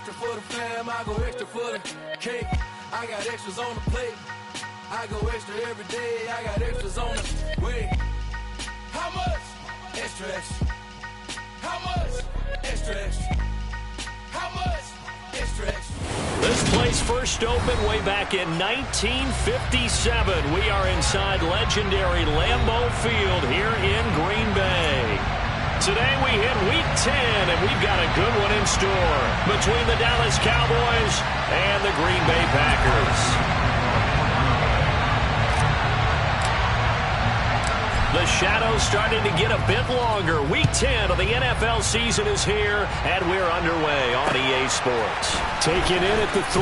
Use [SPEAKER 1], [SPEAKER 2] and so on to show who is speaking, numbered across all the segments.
[SPEAKER 1] extra for the fam, I go extra for the cake. I got extras on the plate. I go extra every day, I got extras on the way. How much? Extra, extra. How much? Extra, extra. How much? Extra, extra.
[SPEAKER 2] This place first opened way back in 1957. We are inside legendary Lambeau Field here in Green Bay. Today we hit Week 10, and we've got a good one in store between the Dallas Cowboys and the Green Bay Packers. The shadow's starting to get a bit longer. Week 10 of the NFL season is here, and we're underway on EA Sports. Taking in at the 3.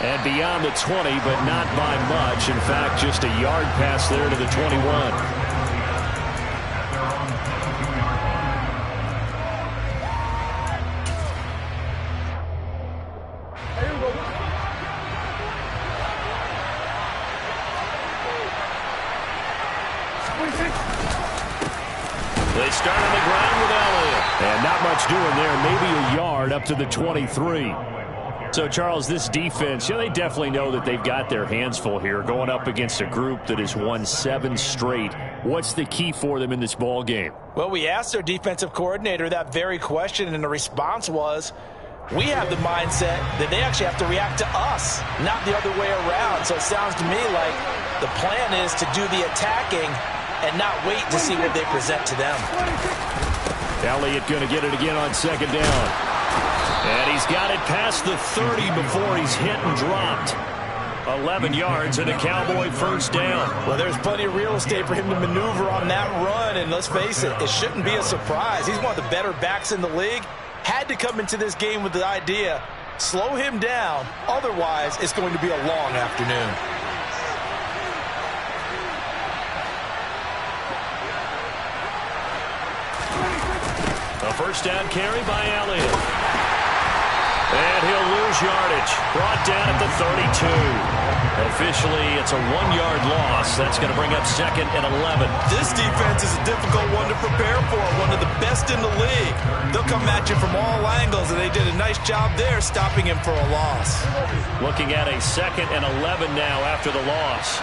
[SPEAKER 2] And beyond the 20, but not by much. In fact, just a yard pass there to the 21. They start on the ground with Elliott. And not much doing there. Maybe a yard up to the 23. So, Charles, this defense, they definitely know that they've got their hands full here going up against a group that has won 7 straight. What's the key for them in this ball game?
[SPEAKER 3] Well, we asked their defensive coordinator that very question, and the response was, we have the mindset that they actually have to react to us, not the other way around. So it sounds to me like the plan is to do the attacking and not wait to see what they present to them.
[SPEAKER 2] Elliott going to get it again on second down. And he's got it past the 30 before he's hit and dropped. 11 yards and a Cowboy first down.
[SPEAKER 3] Well, there's plenty of real estate for him to maneuver on that run. And let's face it, it shouldn't be a surprise. He's one of the better backs in the league. Had to come into this game with the idea, slow him down. Otherwise, it's going to be a long afternoon.
[SPEAKER 2] A first down carry by Elliott. And he'll lose yardage. Brought down at the 32. Officially, it's a 1-yard loss. That's going to bring up second and 11.
[SPEAKER 3] This defense is a difficult one to prepare for. One of the best in the league. They'll come at you from all angles, and they did a nice job there stopping him for a loss.
[SPEAKER 2] Looking at a second and 11 now after the loss.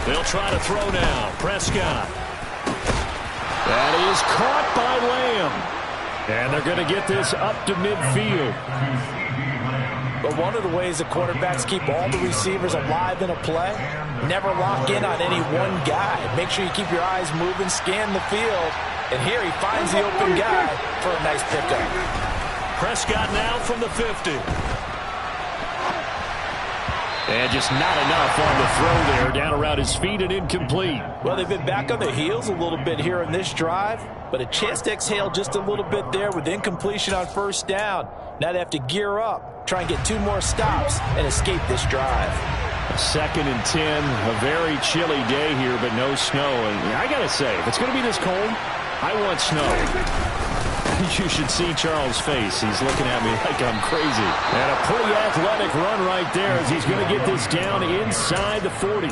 [SPEAKER 2] They'll try to throw now. Prescott. That is caught by Lamb. And they're going to get this up to midfield.
[SPEAKER 3] But one of the ways the quarterbacks keep all the receivers alive in a play, never lock in on any one guy. Make sure you keep your eyes moving, scan the field. And here he finds the open guy for a nice pickup.
[SPEAKER 2] Prescott now from the 50. And just not enough on the throw there. Down around his feet and incomplete.
[SPEAKER 3] Well, they've been back on their heels a little bit here in this drive, but a chance to exhale just a little bit there with incompletion on first down. Now they have to gear up, try and get 2 more stops, and escape this drive.
[SPEAKER 2] Second and 10, a very chilly day here, but no snow. And I got to say, if it's going to be this cold, I want snow. You should see Charles' face. He's looking at me like I'm crazy. And a pretty athletic run right there as he's going to get this down inside the 40.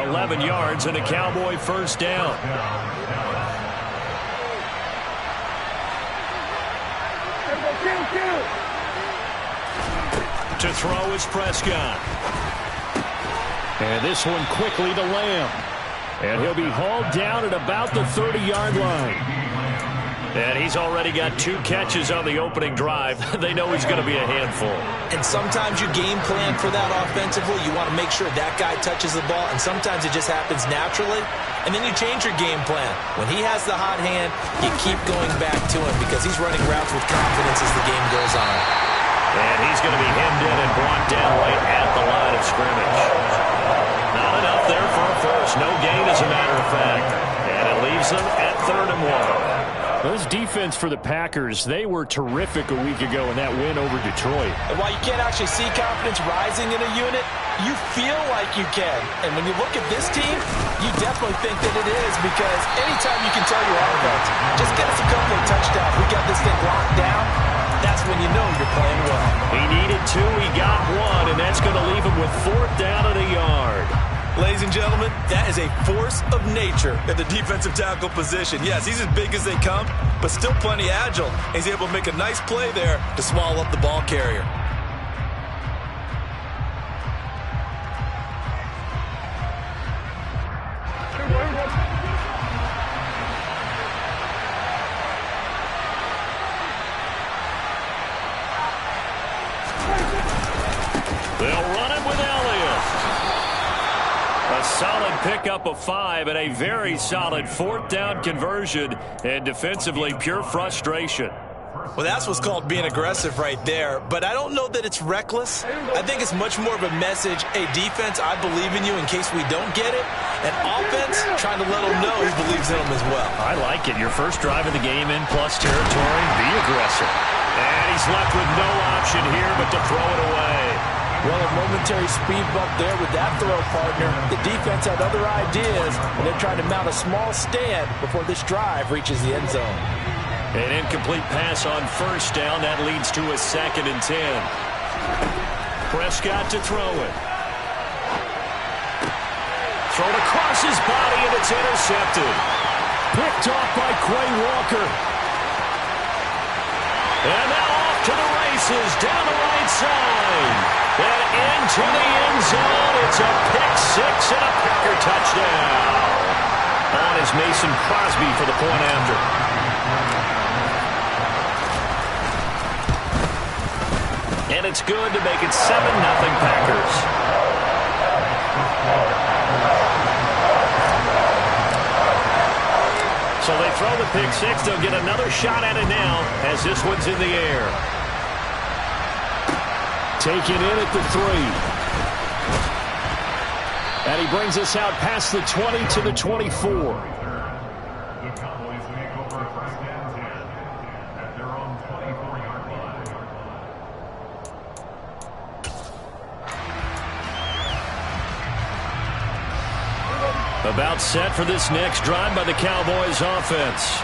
[SPEAKER 2] 11 yards and a Cowboy first down. To throw is Prescott. And this one quickly to Lamb. And he'll be hauled down at about the 30-yard line. And he's already got 2 catches on the opening drive. They know he's going to be a handful.
[SPEAKER 3] And sometimes you game plan for that offensively. You want to make sure that guy touches the ball, and sometimes it just happens naturally. And then you change your game plan. When he has the hot hand, you keep going back to him because he's running routes with confidence as the game goes on.
[SPEAKER 2] And he's going to be hemmed in and brought down right at the line of scrimmage. Not enough there for a first. No gain, as a matter of fact. And it leaves them at 3rd and 1. Those defense for the Packers, they were terrific a week ago in that win over Detroit.
[SPEAKER 3] And while you can't actually see confidence rising in a unit, you feel like you can. And when you look at this team, you definitely think that it is, because anytime you can tell your offense, just get us a couple of touchdowns, we got this thing locked down, that's when you know you're playing well.
[SPEAKER 2] He needed 2, he got 1, and that's going to leave him with 4th down and a yard.
[SPEAKER 3] Ladies and gentlemen, that is a force of nature at the defensive tackle position. Yes, he's as big as they come, but still plenty agile. He's able to make a nice play there to swallow up the ball carrier.
[SPEAKER 2] They'll run it with Elliott. A solid pickup of 5 and a very solid 4th down conversion, and defensively pure frustration.
[SPEAKER 3] Well, that's what's called being aggressive right there, but I don't know that it's reckless. I think it's much more of a message, hey, defense, I believe in you in case we don't get it, and offense trying to let them know he believes in them as well.
[SPEAKER 2] I like it. Your first drive of the game in plus territory, be aggressive. And he's left with no option here but to throw it away.
[SPEAKER 3] Well, a momentary speed bump there with that throw, partner. The defense had other ideas, and they're trying to mount a small stand before this drive reaches the end zone.
[SPEAKER 2] An incomplete pass on first down. That leads to a 2nd and 10. Prescott to throw it. Thrown across his body, and it's intercepted. Picked off by Quay Walker. And now off to the races, down the right side. And into the end zone. It's a pick-6 and a Packer touchdown. On is Mason Crosby for the point after. And it's good to make it 7-0 Packers. So they throw the pick-6. They'll get another shot at it now as this one's in the air. Taken in at the 3. And he brings us out past the 20 to the 24.
[SPEAKER 4] The Cowboys make over first and 10 at their own 24-yard line.
[SPEAKER 2] About set for this next drive by the Cowboys offense.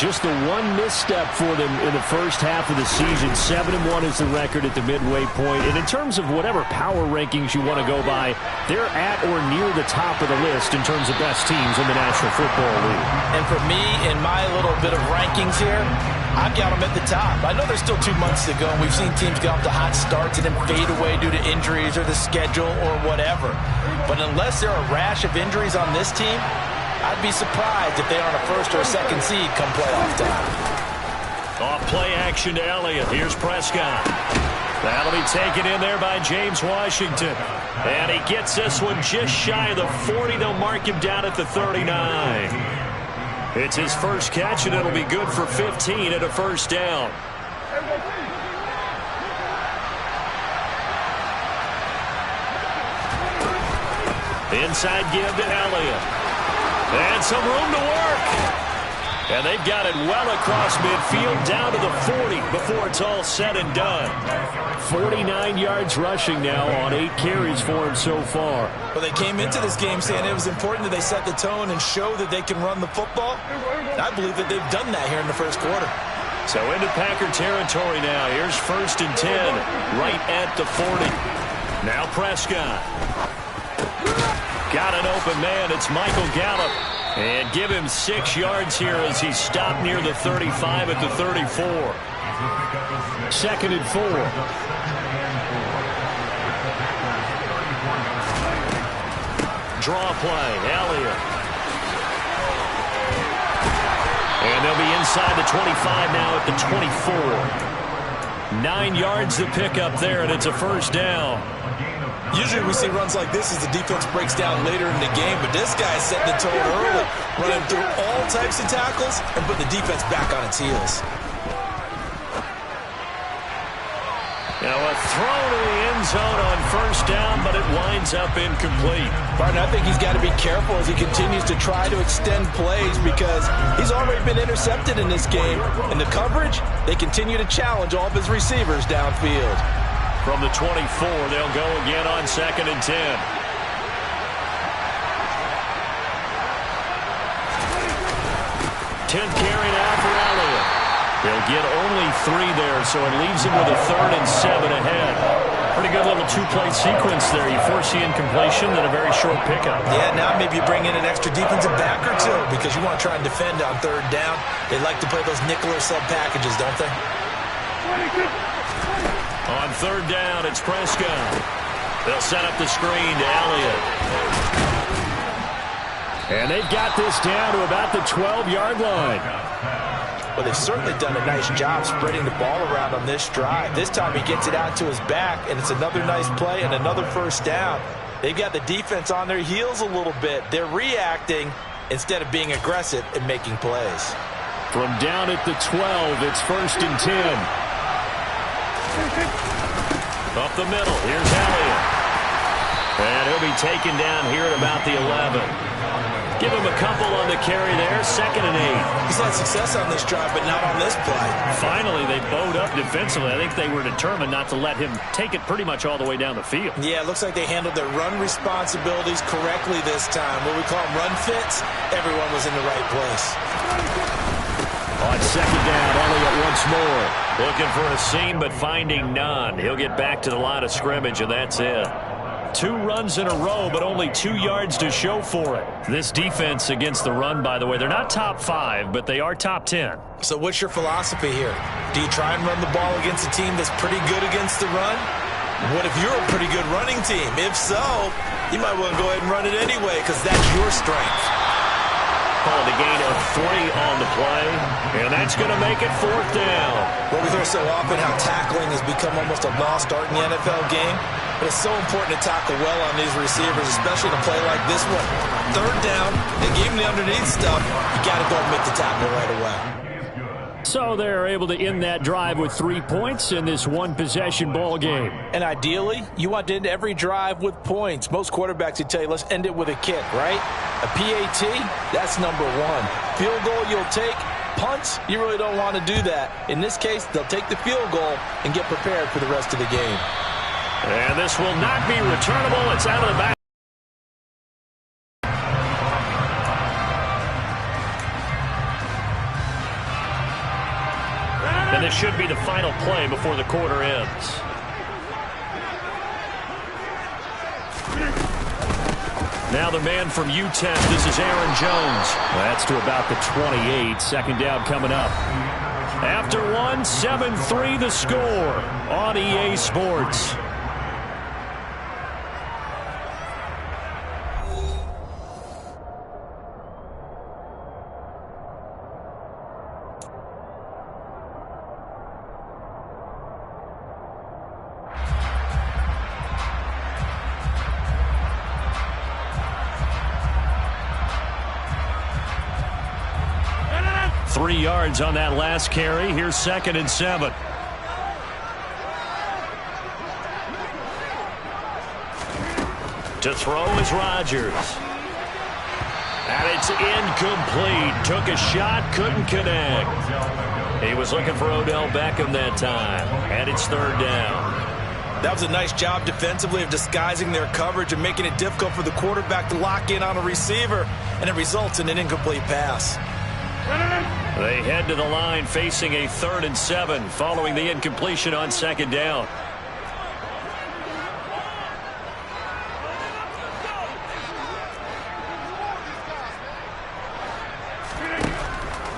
[SPEAKER 2] Just the one misstep for them in the first half of the season. 7-1 is the record at the midway point. And in terms of whatever power rankings you want to go by, they're at or near the top of the list in terms of best teams in the National Football League.
[SPEAKER 3] And for me, in my little bit of rankings here, I've got them at the top. I know there's still 2 months to go, and we've seen teams get off to hot starts and then fade away due to injuries or the schedule or whatever. But unless there are a rash of injuries on this team, I'd be surprised if they aren't a 1st or a 2nd seed come playoff time.
[SPEAKER 2] Off play action to Elliott. Here's Prescott. That'll be taken in there by James Washington. And he gets this one just shy of the 40. They'll mark him down at the 39. It's his first catch, and it'll be good for 15 and a 1st down. Inside give to Elliott. And some room to work. And they've got it well across midfield down to the 40 before it's all said and done. 49 yards rushing now on 8 carries for him so far.
[SPEAKER 3] Well, they came into this game saying it was important that they set the tone and show that they can run the football. I believe that they've done that here in the first quarter.
[SPEAKER 2] So into Packer territory now. Here's 1st and 10 right at the 40. Now Prescott. Got an open man. It's Michael Gallup. And give him 6 yards here as he stopped near the 35 at the 34. 2nd and 4. Draw play. Elliott. And they'll be inside the 25 now at the 24. 9 yards to pick up there, and it's a 1st down.
[SPEAKER 3] Usually we see runs like this as the defense breaks down later in the game, but this guy set the tone early, running through all types of tackles and put the defense back on its heels.
[SPEAKER 2] Now a throw to the end zone on 1st down, but it winds up incomplete.
[SPEAKER 3] Barton, I think he's got to be careful as he continues to try to extend plays because he's already been intercepted in this game. And the coverage, they continue to challenge all of his receivers downfield.
[SPEAKER 2] From the 24, they'll go again on 2nd and 10. Tenth carry now for Elliott. They'll get only 3 there, so it leaves him with a 3rd and 7 ahead. Pretty good little two-play sequence there. You force the incompletion, then a very short pickup.
[SPEAKER 3] Yeah, now maybe you bring in an extra defensive back or two because you want to try and defend on third down. They like to play those nickel or sub packages, don't they?
[SPEAKER 2] On third down, it's Prescott. They'll set up the screen to Elliott. And they've got this down to about the 12-yard line.
[SPEAKER 3] Well, they've certainly done a nice job spreading the ball around on this drive. This time he gets it out to his back, and it's another nice play and another first down. They've got the defense on their heels a little bit. They're reacting instead of being aggressive and making plays.
[SPEAKER 2] From down at the 12, it's 1st and 10. Up the middle, here's Elliott. And he'll be taken down here at about the 11. Give him a couple on the carry there, 2nd and 8.
[SPEAKER 3] He's had success on this drive, but not on this play.
[SPEAKER 2] Finally, they bowed up defensively. I think they were determined not to let him take it pretty much all the way down the field.
[SPEAKER 3] Yeah, it looks like they handled their run responsibilities correctly this time. What we call them run fits, everyone was in the right place.
[SPEAKER 2] On 2nd down, Elliott once more. Looking for a seam, but finding none. He'll get back to the line of scrimmage, and that's it. 2 runs in a row, but only 2 yards to show for it. This defense against the run, by the way, they're not top 5, but they are top 10.
[SPEAKER 3] So what's your philosophy here? Do you try and run the ball against a team that's pretty good against the run? What if you're a pretty good running team? If so, you might want to go ahead and run it anyway because that's your strength.
[SPEAKER 2] Called a gain of 3 on the play, and that's going to make it 4th down.
[SPEAKER 3] Well, we hear so often how tackling has become almost a lost art in the NFL game. But it's so important to tackle well on these receivers, especially in a play like this one. 3rd down, they gave him the underneath stuff. You got to go and make the tackle right away.
[SPEAKER 2] So they're able to end that drive with 3 points in this one-possession ball game.
[SPEAKER 3] And ideally, you want to end every drive with points. Most quarterbacks would tell you, let's end it with a kick, right? A PAT, that's number 1. Field goal you'll take. Punts, you really don't want to do that. In this case, they'll take the field goal and get prepared for the rest of the game.
[SPEAKER 2] And this will not be returnable. It's out of the back. And this should be the final play before the quarter ends. Now the man from UTEP, this is Aaron Jones. That's to about the 28. 2nd down coming up. After 1, 7-3 the score on EA Sports. Three yards on that last carry. Here's 2nd and 7. To throw is Rodgers. And it's incomplete. Took a shot, couldn't connect. He was looking for Odell Beckham that time. And it's 3rd down.
[SPEAKER 3] That was a nice job defensively of disguising their coverage and making it difficult for the quarterback to lock in on a receiver. And it results in an incomplete pass.
[SPEAKER 2] They head to the line facing a 3rd and 7 following the incompletion on 2nd down.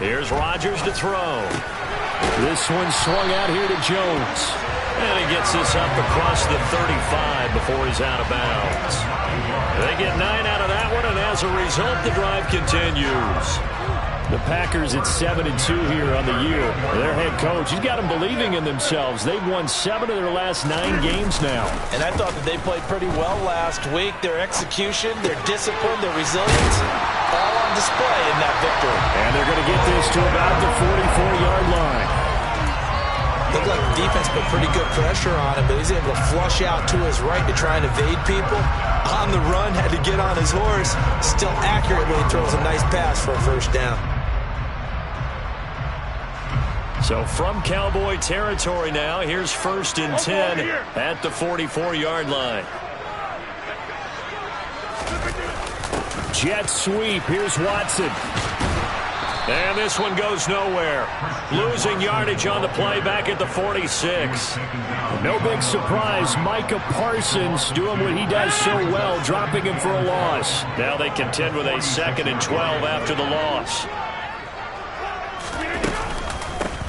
[SPEAKER 2] Here's Rodgers to throw. This one swung out here to Jones. And he gets this up across the 35 before he's out of bounds. They get 9 out of that one, and as a result, the drive continues. The Packers at 7-2 here on the year. Their head coach, he's got them believing in themselves. They've won 7 of their last 9 games now.
[SPEAKER 3] And I thought that they played pretty well last week. Their execution, their discipline, their resilience, all on display in that victory.
[SPEAKER 2] And they're going to get this to about the 44-yard line.
[SPEAKER 3] Looked like the defense put pretty good pressure on him, but he's able to flush out to his right to try and evade people. On the run, had to get on his horse. Still accurately throws a nice pass for a 1st down.
[SPEAKER 2] So from Cowboy territory now, here's 1st and 10 at the 44-yard line. Jet sweep. Here's Watson. And this one goes nowhere. Losing yardage on the play back at the 46. No big surprise. Micah Parsons doing what he does so well, dropping him for a loss. Now they contend with a 2nd and 12 after the loss.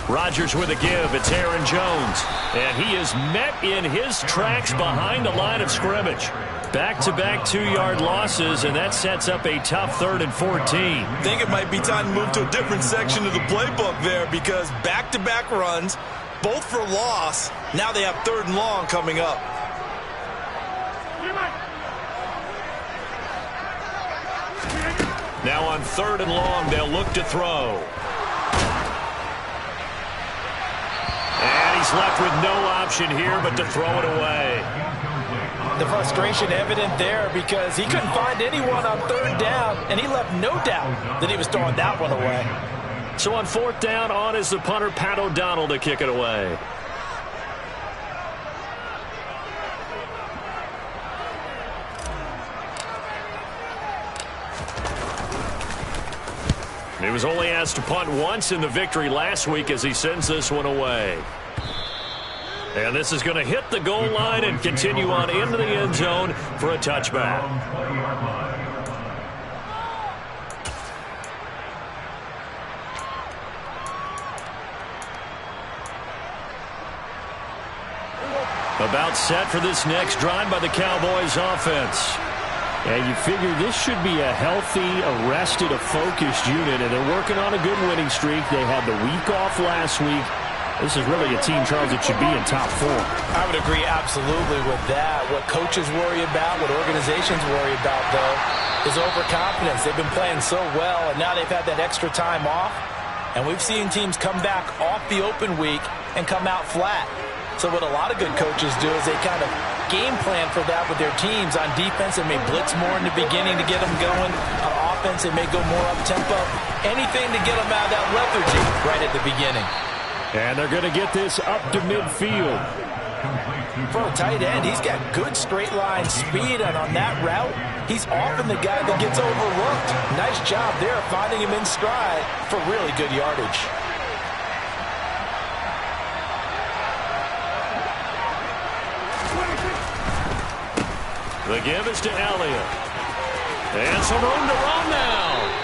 [SPEAKER 2] Rodgers with a give. It's Aaron Jones. And he is met in his tracks behind the line of scrimmage. Back-to-back 2-yard losses, and that sets up a tough 3rd and 14.
[SPEAKER 3] I think it might be time to move to a different section of the playbook there, because back-to-back runs, both for loss. Now they have 3rd and long coming up.
[SPEAKER 2] Now on 3rd and long, they'll look to throw. And he's left with no option here but to throw it away.
[SPEAKER 3] The frustration evident there, because he couldn't find anyone on 3rd down, and he left no doubt that he was throwing that one away.
[SPEAKER 2] So on 4th down, on is the punter, Pat O'Donnell, to kick it away. He was only asked to punt once in the victory last week as he sends this one away. And this is going to hit the goal line and continue on into the end zone for a touchback. About set for this next drive by the Cowboys offense. And you figure this should be a healthy, arrested, a focused unit, and they're working on a good winning streak. They had the week off last week. This is really a team, Charles, that should be in top 4.
[SPEAKER 3] I would agree absolutely with that. What coaches worry about, what organizations worry about, though, is overconfidence. They've been playing so well, and now they've had that extra time off. And we've seen teams come back off the open week and come out flat. So what a lot of good coaches do is they kind of game plan for that with their teams. On defense, they may blitz more in the beginning to get them going. On offense, they may go more up-tempo. Anything to get them out of that lethargy right at the beginning.
[SPEAKER 2] And they're going to get this up to midfield.
[SPEAKER 3] For a tight end, he's got good straight line speed, and on that route, he's often the guy that gets overlooked. Nice job there finding him in stride for really good yardage.
[SPEAKER 2] The give is to Elliott. And some room to run now.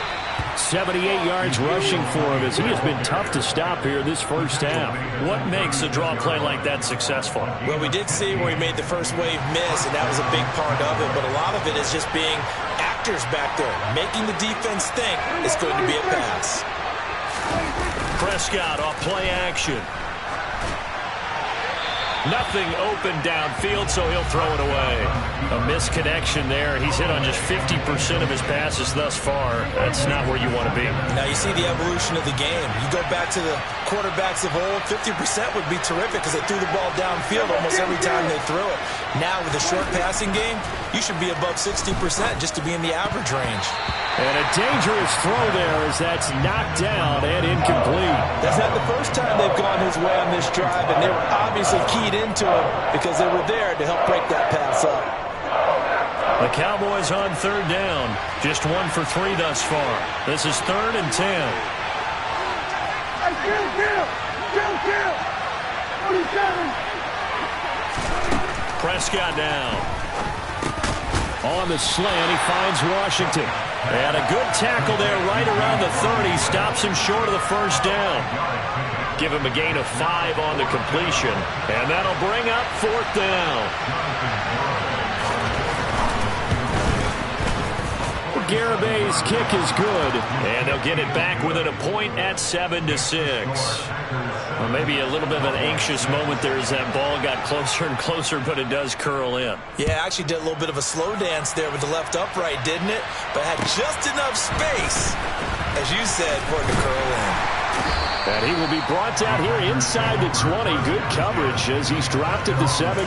[SPEAKER 2] 78 yards rushing for him as he has been tough to stop here this first half. What makes a draw play like that successful?
[SPEAKER 3] Well, we did see where he made the first wave miss, and that was a big part of it. But a lot of it is just being actors back there, making the defense think it's going to be a pass.
[SPEAKER 2] Prescott off play action. Nothing open downfield, so he'll throw it away. A misconnection there. He's hit on just 50% of his passes thus far. That's not where you want to be.
[SPEAKER 3] Now you see the evolution of the game. You go back to the quarterbacks of old, 50% would be terrific because they threw the ball downfield almost every time they threw it. Now with a short passing game, you should be above 60% just to be in the average range.
[SPEAKER 2] And a dangerous throw there as that's knocked down and incomplete.
[SPEAKER 3] That's not the first time they've gone his way on this drive, and they were obviously keyed into it because they were there to help break that pass up.
[SPEAKER 2] The Cowboys on 3rd down. Just 1 for 3 thus far. This is 3rd and 10. Prescott down. On the slant, he finds Washington. And a good tackle there right around the 30. Stops him short of the first down. Give him a gain of 5 on the completion. And that'll bring up 4th down. Garabay's kick is good. And they'll get it back within a point at 7-6. Well, maybe a little bit of an anxious moment there as that ball got closer and closer, but it does curl in.
[SPEAKER 3] Yeah, actually did a little bit of a slow dance there with the left upright, didn't it? But had just enough space, as you said, for it to curl in.
[SPEAKER 2] And he will be brought down here inside the 20. Good coverage as he's dropped at the 17.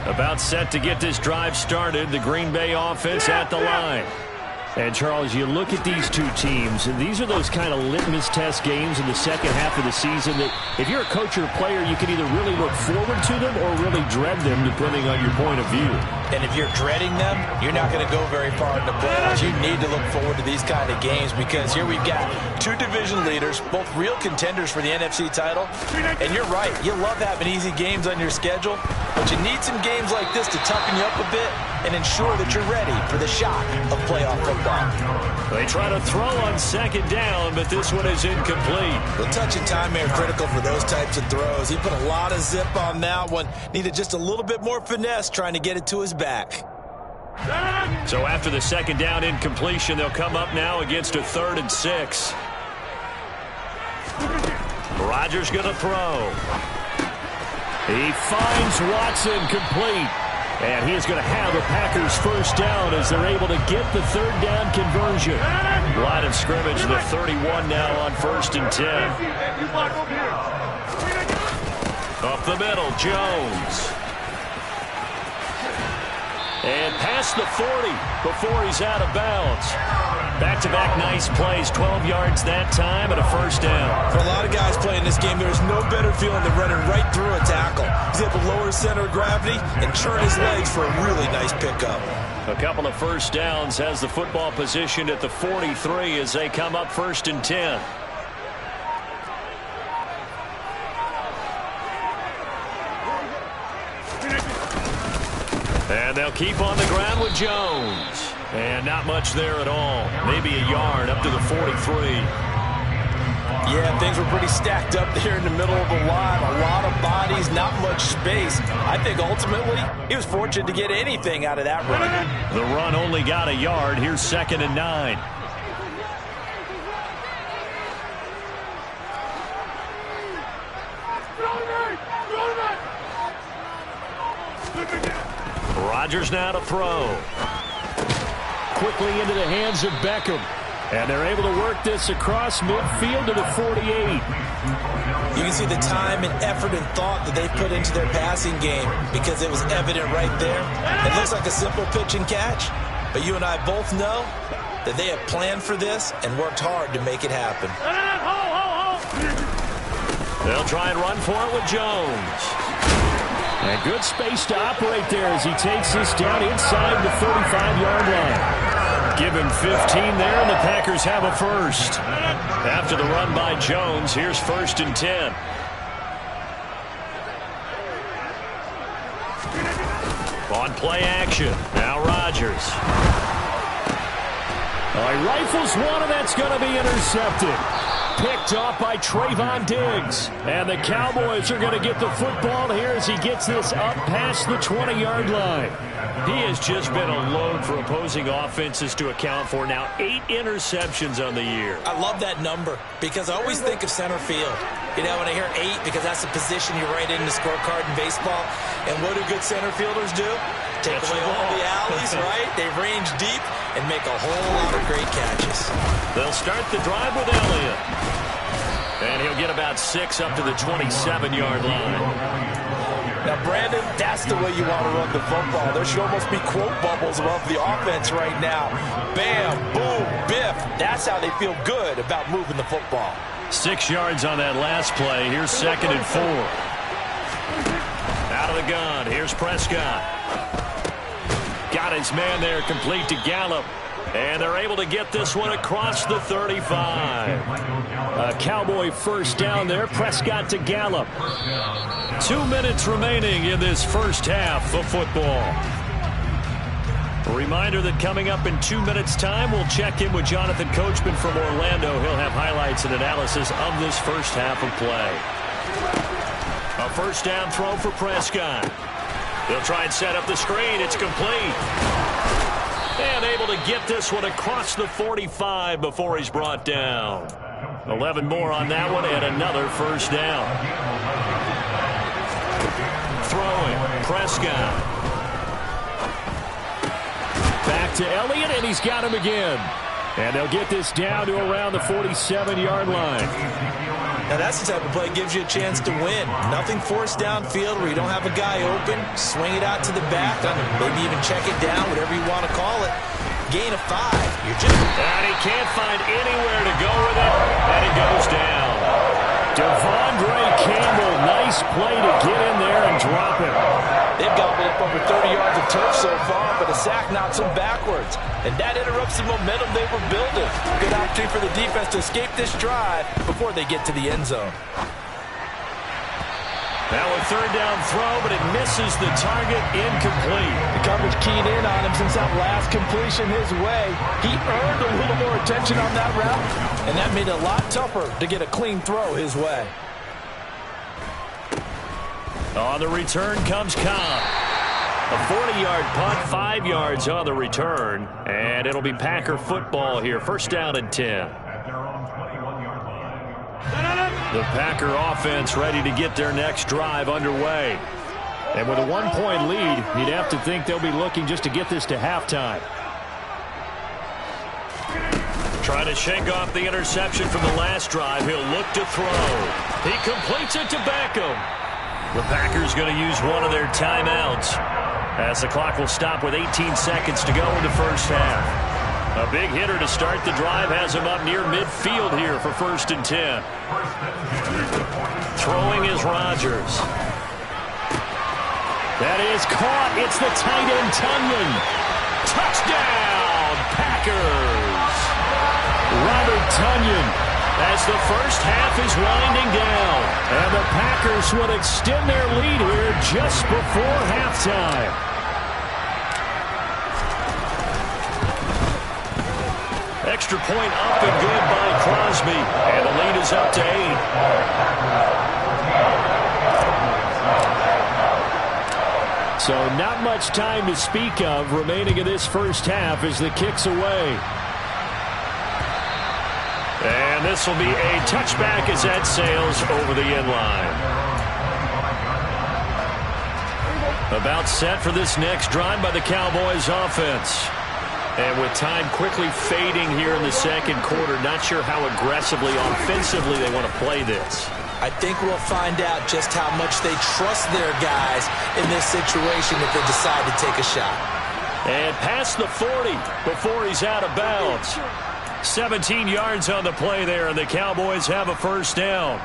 [SPEAKER 2] About set to get this drive started. The Green Bay offense at the line. And, Charles, you look at these two teams, and these are those kind of litmus test games in the second half of the season that if you're a coach or a player, you can either really look forward to them or really dread them, depending on your point of view.
[SPEAKER 3] And if you're dreading them, you're not going to go very far in the playoffs. You need to look forward to these kind of games because here we've got two division leaders, both real contenders for the NFC title. And you're right, you love having easy games on your schedule, but you need some games like this to toughen you up a bit and ensure that you're ready for the shock of playoff football.
[SPEAKER 2] They try to throw on second down, but this one is incomplete.
[SPEAKER 3] The touch and time are critical for those types of throws. He put a lot of zip on that one. Needed just a little bit more finesse trying to get it to his back.
[SPEAKER 2] So after the second down incompletion, they'll come up now against a 3rd and 6. Rodgers going to throw. He finds Watson complete. And he is going to have the Packers first down as they're able to get the 3rd down conversion. Line of scrimmage, the 31 now on 1st and 10. Up the middle, Jones. And past the 40 before he's out of bounds. Back-to-back nice plays, 12 yards that time and a first down.
[SPEAKER 3] For a lot of guys playing this game, there's no better feeling than running right through a tackle. He's able to lower his center of gravity and turn his legs for a really nice pickup.
[SPEAKER 2] A couple of first downs, has the football positioned at the 43 as they come up 1st and 10. And they'll keep on the ground with Jones. And not much there at all. Maybe a yard up to the 43.
[SPEAKER 3] Yeah, things were pretty stacked up there in the middle of the line. A lot of bodies, not much space. I think ultimately he was fortunate to get anything out of that run.
[SPEAKER 2] The run only got a yard. Here's 2nd and 9. Rodgers now to throw. Quickly into the hands of Beckham. And they're able to work this across midfield to the 48.
[SPEAKER 3] You can see the time and effort and thought that they put into their passing game because it was evident right there. It looks like a simple pitch and catch, but you and I both know that they have planned for this and worked hard to make it happen.
[SPEAKER 2] They'll try and run for it with Jones. And good space to operate there as he takes this down inside the 35-yard line. Give him 15 there, and the Packers have a first. After the run by Jones, here's 1st and 10. On play action, now Rodgers. He rifles one, and that's going to be intercepted. Picked off by Trayvon Diggs. And the Cowboys are going to get the football here as he gets this up past the 20-yard line. He has just been a load for opposing offenses to account for. Now 8 interceptions on the year.
[SPEAKER 3] I love that number because I always think of center field. You know, when I hear 8, because that's the position you write in the scorecard in baseball. And what do good center fielders do? Take away all the alleys, right? They range deep and make a whole lot of great catches.
[SPEAKER 2] They'll start the drive with Elliott. And he'll get about 6 up to the 27-yard line.
[SPEAKER 3] Now, Brandon, that's the way you want to run the football. There should almost be quote bubbles above the offense right now. Bam, boom, biff. That's how they feel good about moving the football.
[SPEAKER 2] 6 yards on that last play. Here's 2nd and 4. Out of the gun. Here's Prescott. Got his man there, complete to Gallup. And they're able to get this one across the 35. A Cowboy first down there. Prescott to Gallup. 2 minutes remaining in this first half of football. A reminder that coming up in 2 minutes' time, we'll check in with Jonathan Coachman from Orlando. He'll have highlights and analysis of this first half of play. A first down throw for Prescott. They'll try and set up the screen. It's complete. And able to get this one across the 45 before he's brought down. 11 more on that one and another first down. Throwing, Prescott. Back to Elliott, and he's got him again. And they'll get this down to around the 47-yard line.
[SPEAKER 3] Now that's the type of play that gives you a chance to win. Nothing forced downfield where you don't have a guy open. Swing it out to the back, maybe even check it down, whatever you want to call it. gain of 5. You're just...
[SPEAKER 2] And he can't find anywhere to go with it, and it goes down. Devondre Campbell, nice play to get in there and drop him.
[SPEAKER 3] They've gobbled up over 30 yards of turf so far, but a sack knocks them backwards. And that interrupts the momentum they were building. Good opportunity for the defense to escape this drive before they get to the end zone.
[SPEAKER 2] Now a third down throw, but it misses the target, incomplete.
[SPEAKER 3] The coverage keyed in on him since that last completion his way. He earned a little more attention on that route, and that made it a lot tougher to get a clean throw his way.
[SPEAKER 2] On the return comes Cobb. A 40-yard punt, 5 yards on the return, and it'll be Packer football here. First down and 10.
[SPEAKER 4] At their own 21-yard line.
[SPEAKER 2] The Packer offense ready to get their next drive underway. And with a 1-point lead, you'd have to think they'll be looking just to get this to halftime. Trying to shake off the interception from the last drive. He'll look to throw. He completes it to Beckham. The Packers going to use one of their timeouts, as the clock will stop with 18 seconds to go in the first half. A big hitter to start the drive has him up near midfield here for 1st and 10. Throwing is Rodgers. That is caught. It's the tight end, Tunyon. Touchdown, Packers. Robert Tunyon, as the first half is winding down. And the Packers will extend their lead here just before halftime. Extra point up and good by Crosby. And the lead is up to 8. So not much time to speak of remaining in this first half as the kick's away. And this will be a touchback as that sails over the end line. About set for this next drive by the Cowboys offense. And with time quickly fading here in the second quarter, not sure how aggressively, offensively they want to play this.
[SPEAKER 3] I think we'll find out just how much they trust their guys in this situation if they decide to take a shot.
[SPEAKER 2] And past the 40 before he's out of bounds. 17 yards on the play there, and the Cowboys have a first down.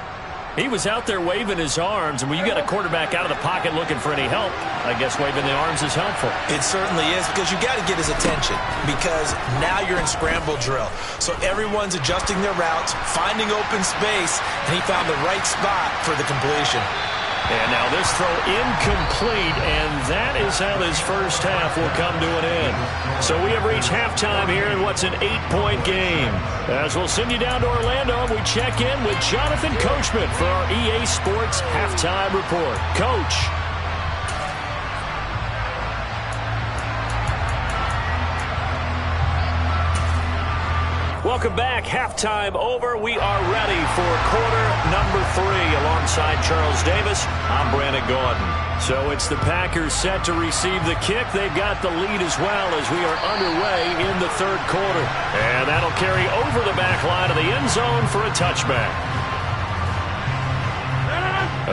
[SPEAKER 2] He was out there waving his arms, and when you got a quarterback out of the pocket looking for any help, I guess waving the arms is helpful.
[SPEAKER 3] It certainly is, because you got to get his attention, because now you're in scramble drill. So everyone's adjusting their routes, finding open space, and he found the right spot for the completion.
[SPEAKER 2] And now this throw incomplete, and that is how this first half will come to an end. So we have reached halftime here in what's an 8-point game. As we'll send you down to Orlando, we check in with Jonathan Coachman for our EA Sports Halftime Report. Coach. Welcome back. Halftime over. We are ready for quarter number 3 alongside Charles Davis. I'm Brandon Gaudin. So it's the Packers set to receive the kick. They've got the lead as well as we are underway in the third quarter. And that'll carry over the back line of the end zone for a touchback.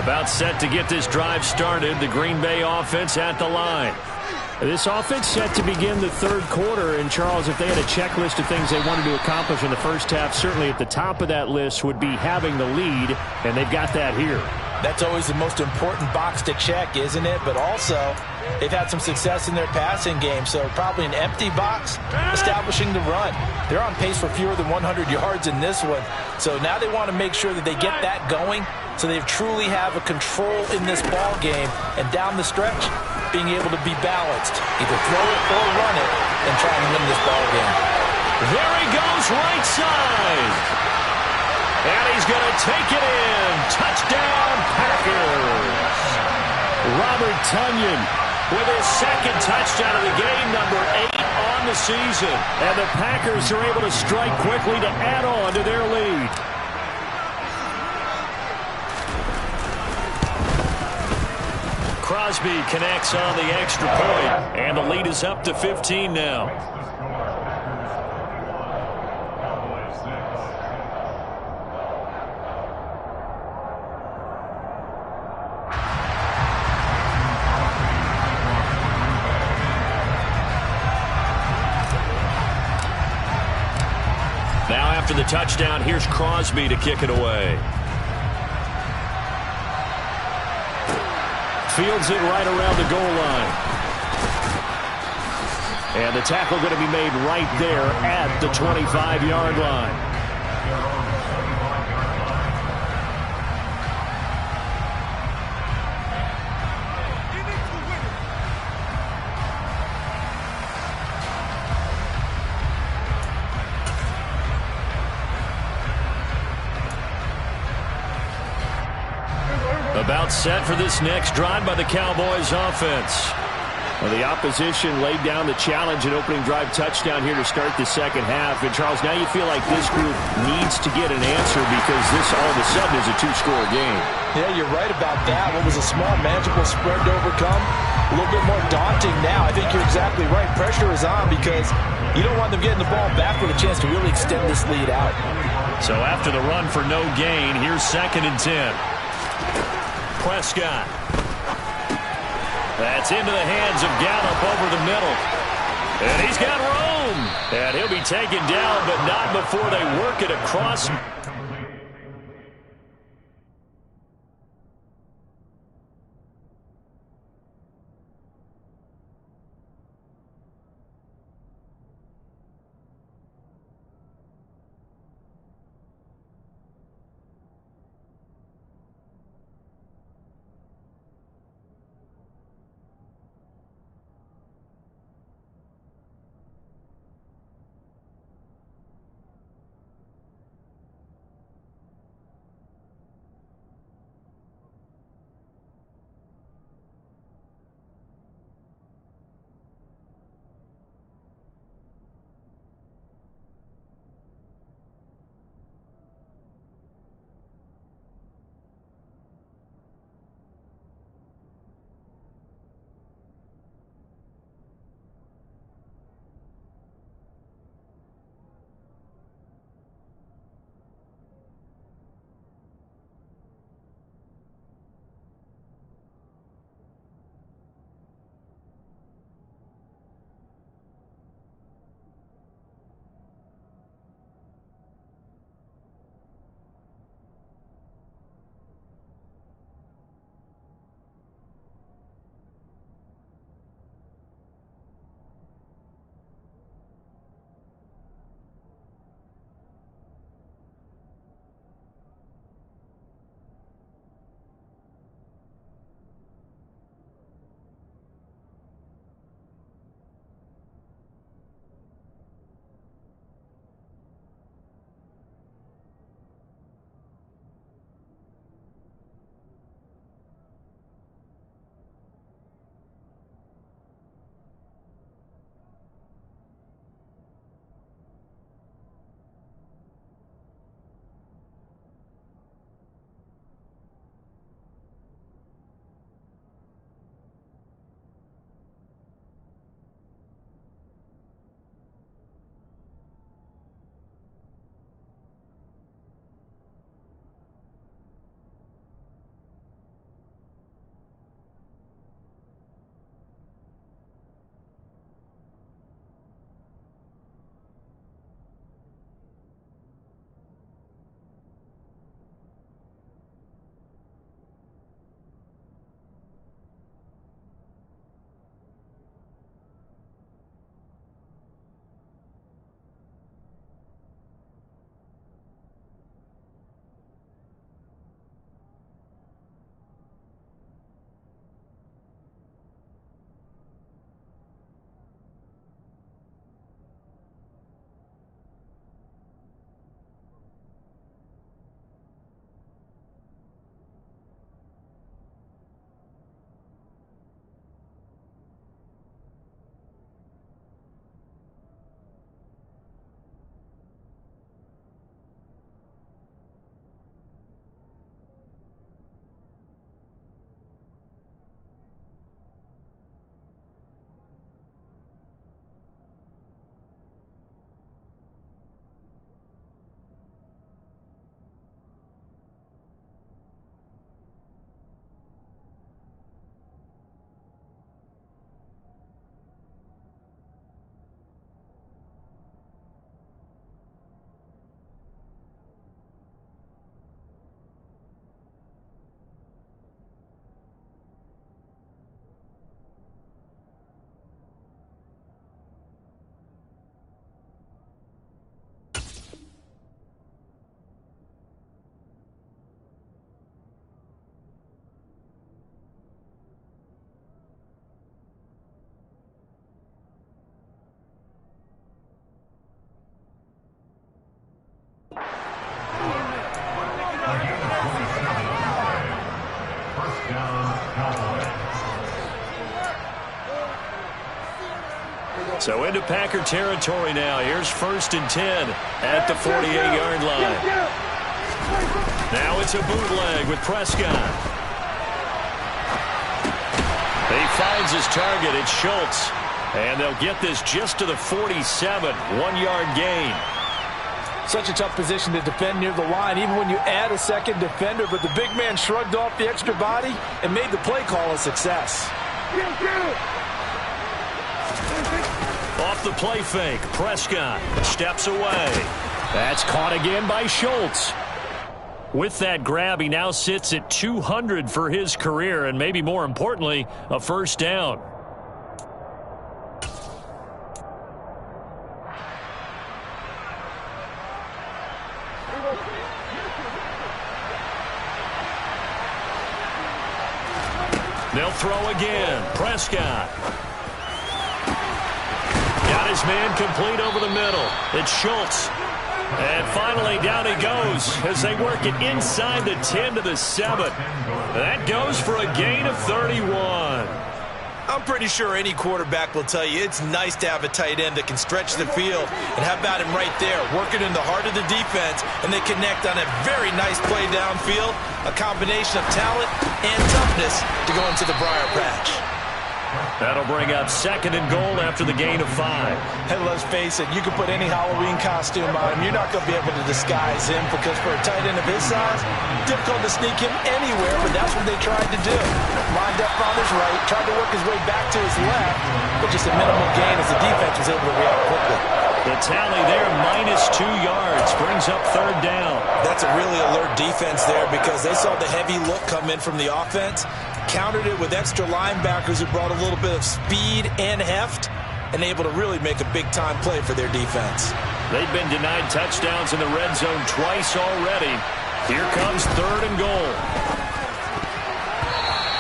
[SPEAKER 2] About set to get this drive started. The Green Bay offense at the line. This offense set to begin the third quarter, and Charles, if they had a checklist of things they wanted to accomplish in the first half, certainly at the top of that list would be having the lead, and they've got that here.
[SPEAKER 3] That's always the most important box to check, isn't it? But also, they've had some success in their passing game, so probably an empty box, establishing the run. They're on pace for fewer than 100 yards in this one, so now they want to make sure that they get that going so they truly have a control in this ball game, and down the stretch, being able to be balanced, either throw it or run it, and try and win this ball game.
[SPEAKER 2] There he goes, right side. And he's going to take it in. Touchdown, Packers. Robert Tunyon with his second touchdown of the game, number 8 on the season. And the Packers are able to strike quickly to add on to their lead. Crosby connects on the extra point, and the lead is up to 15 now. after the touchdown, here's Crosby to kick it away. Fields it right around the goal line. And the tackle going to be made right there at the 25-yard line. About set for this next drive by the Cowboys offense. Well, the opposition laid down the challenge and opening drive touchdown here to start the second half. And, Charles, now you feel like this group needs to get an answer because this all of a sudden is a two-score game.
[SPEAKER 3] Yeah, you're right about that. What was a small, manageable spread to overcome, a little bit more daunting now. I think you're exactly right. Pressure is on because you don't want them getting the ball back with a chance to really extend this lead out.
[SPEAKER 2] So after the run for no gain, here's 2nd and 10. Prescott. That's into the hands of Gallup over the middle. And he's got room. And he'll be taken down, but not before they work it across. So into Packer territory now. Here's 1st and 10 at the 48-yard line. Now it's a bootleg with Prescott. He finds his target. It's Schultz. And they'll get this just to the 47. 1-yard gain.
[SPEAKER 3] Such a tough position to defend near the line, even when you add a second defender. But the big man shrugged off the extra body and made the play call a success.
[SPEAKER 2] Off the play fake, Prescott steps away. That's caught again by Schultz. With that grab, he now sits at 200 for his career, and maybe more importantly, a first down. They'll throw again. Prescott. Got his man complete over the middle. It's Schultz. And finally, down he goes as they work it inside the 10 to the 7. That goes for a gain of 31.
[SPEAKER 3] I'm pretty sure any quarterback will tell you it's nice to have a tight end that can stretch the field. And how about him right there, working in the heart of the defense, and they connect on a very nice play downfield, a combination of talent and toughness to go into the briar patch.
[SPEAKER 2] That'll bring up 2nd and goal after the gain of 5.
[SPEAKER 3] Hey, let's face it, you can put any Halloween costume on him. You're not going to be able to disguise him because for a tight end of his size, difficult to sneak him anywhere, but that's what they tried to do. Lined up on his right, tried to work his way back to his left, but just a minimal gain as the defense was able to react quickly.
[SPEAKER 2] The tally there, -2 yards, brings up 3rd down.
[SPEAKER 3] That's a really alert defense there because they saw the heavy look come in from the offense, countered it with extra linebackers who brought a little bit of speed and heft, and able to really make a big-time play for their defense.
[SPEAKER 2] They've been denied touchdowns in the red zone twice already. Here comes 3rd and goal.